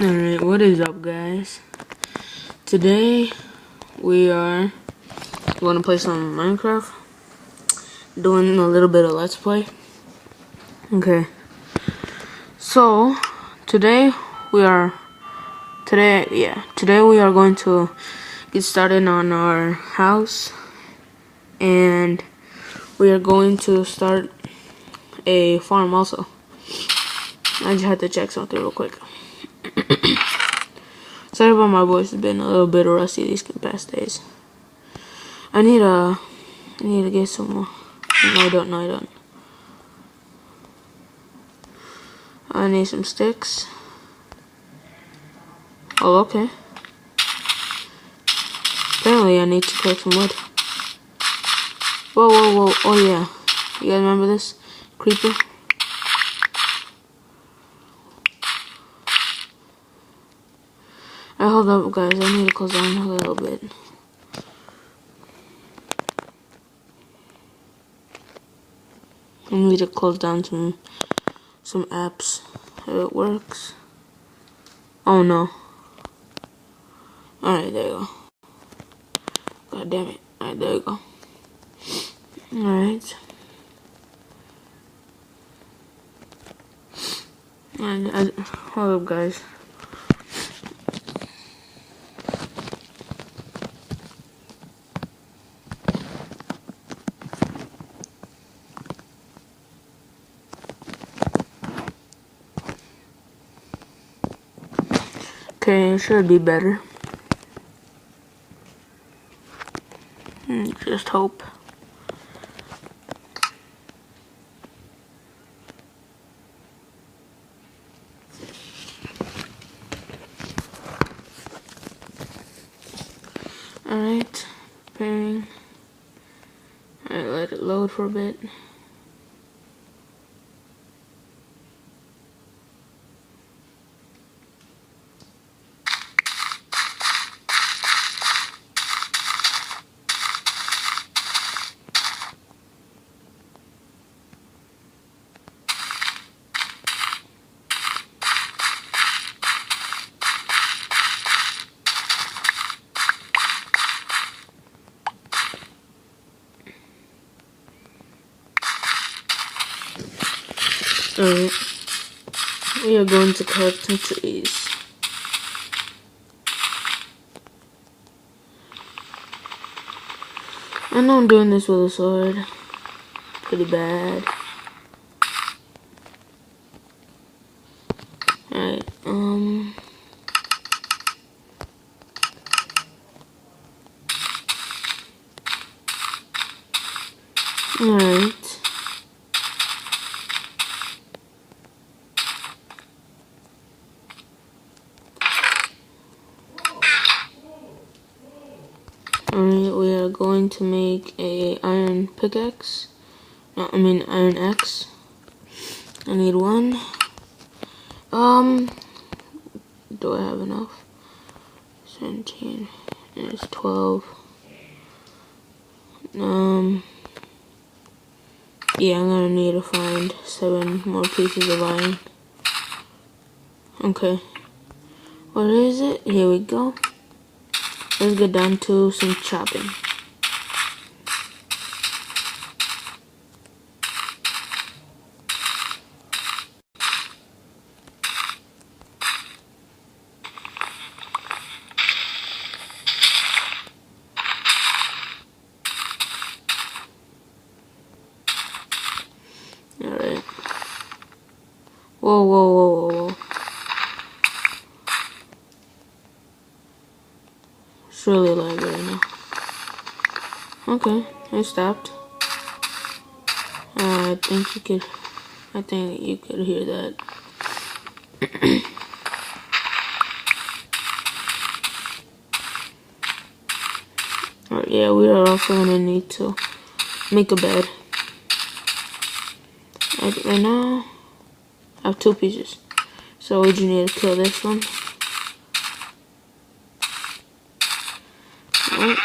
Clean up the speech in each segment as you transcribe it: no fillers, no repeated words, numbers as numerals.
Alright, what is up, guys? Today we are going to play some Minecraft, doing a little bit of Let's Play. Okay, so today we are going to get started on our house, and we are going to start a farm also. I just had to check something real quick. Sorry about my voice, it's been a little bit rusty these past days. I need to get some more. No, I don't. I need some sticks. Oh, okay. Apparently I need to collect some wood. Whoa. Oh yeah. You guys remember this? Creeper? Hold up, guys. I need to close down a little bit. I need to close down some apps. If it works. Oh no. Alright, there you go. God damn it. Alright, there you go. Alright. Hold up, guys. Okay, it should be better. Just hope. Alright, preparing. Alright, let it load for a bit. Alright, we are going to cut some trees. I know I'm doing this with a sword. Pretty bad. Alright, Alright. Alright, we are going to make a iron pickaxe. No, I mean iron axe. I need one. Do I have enough? 17. There's 12. Yeah, I'm gonna need to find 7 more pieces of iron. Okay. What is it? Here we go. Let's get down to some chopping. Alright. Whoa. It's really loud right now. Okay, it stopped. I think you could hear that. Alright, yeah, we are also gonna need to make a bed. Right now, I have 2 pieces. So we just need to kill this one. Alright.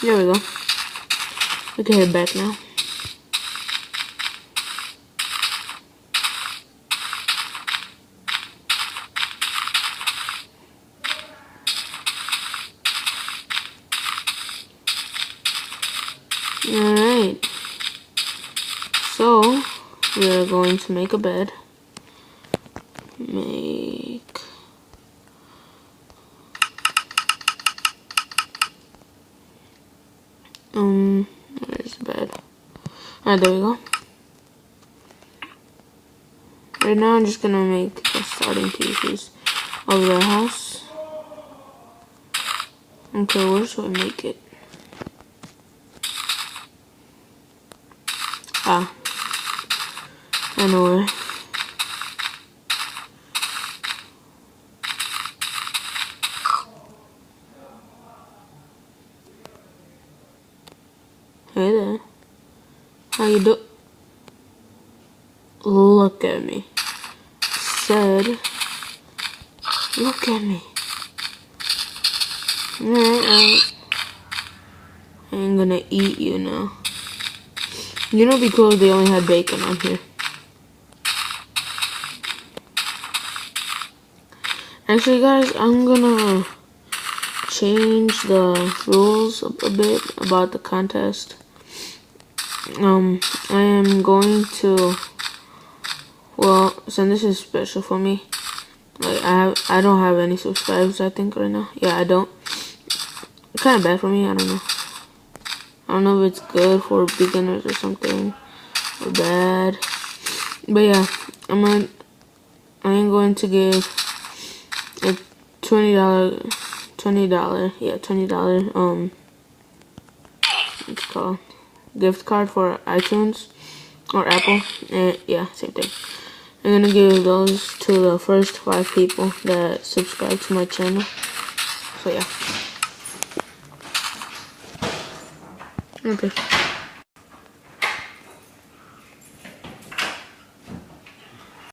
There we go. We can head back now. we are going to make a bed. Make where's the bed? Alright, there we go. Right now I'm just gonna make the starting pieces of the house. Okay, where should I make it? Ah, I know where. Hey there. How you do? Look at me. Said, look at me. Alright, I ain't gonna eat you now. You know, it'd be cool if they only had bacon on here. Actually, guys, I'm gonna change the rules a bit about the contest. I am going to, well, since this is special for me, like I don't have any subscribers, I think, right now. Yeah, I don't. Kind of bad for me. I don't know. I don't know if it's good for beginners or something, or bad. But yeah, I am going to give a $20, what's it called? Gift card for iTunes or Apple. Yeah, same thing. I'm gonna give those to the first 5 people that subscribe to my channel. So yeah. Okay.